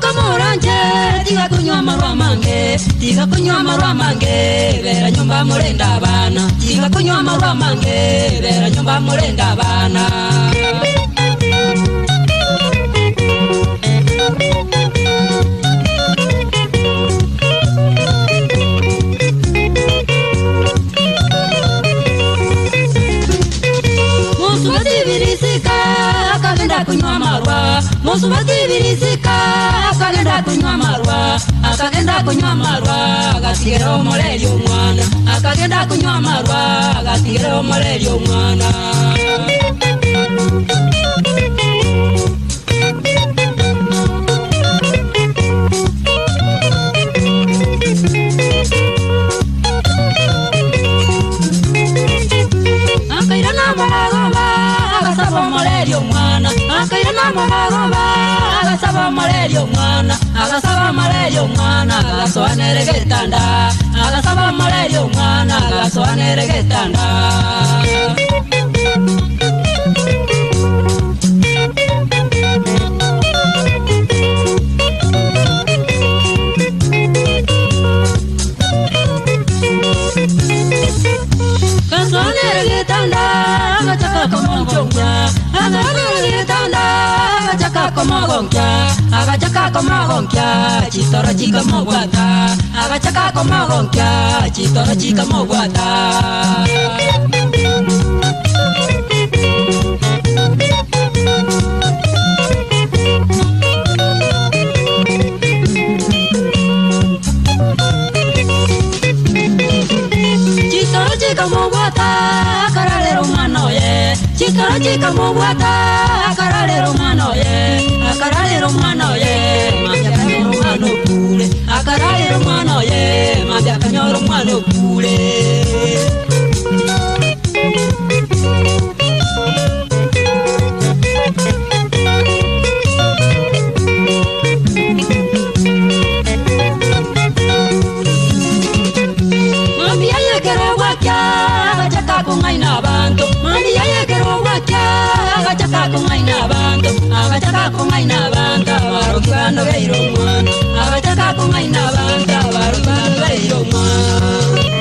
kamoranje tiga kunywa marwa mange tiga kunywa marwa mange vera nyumba murenda bana tiga kunywa marwa mange vera nyumba murenda bana OMOSUBATI BIRISIKA AKAGENDA KONYWA MARWA OMOSUBATI BIRISIKA AKAGENDA KONYWA MARWA AKAGENDA KONYWA MARWA AGATIGERA OMORERI OMWANA AKAGENDA KONYWA MARWA AGATIGERA OMORERI OMWANA OMORERI OMWANA AKAIRANA MARAGOBA AGASABA OMORERI OMWANA AGASABA OMORERI OMWANA AGASOANERE GETANDA AGASABA OMORERI OMWANA AGASOANERE GETANDA AGASOANERE GETANDA AGACHAKA KOMOGONGYA AGASOANERE GETANDA AGACHAKA KOMOGONGYA AGACHAKA KOMOGONGYA CHITORO CHIKAMOGWATA AGACHAKA KOMOGONGYA CHITORO CHIKAMOGWATA Chikamogwata akararero mano ye Chitoro chikamogwata akararero mano ye Akararero mano ye Mambia kanyoro mano kule Akararero mano ye Mambia kanyoro mano kule Agachaka kungaina bantu mami yayekero wacha agachaka kungaina bantu agachaka kungaina bantu barukano beiro mwana agachaka kungaina bantu barukano beiro mwana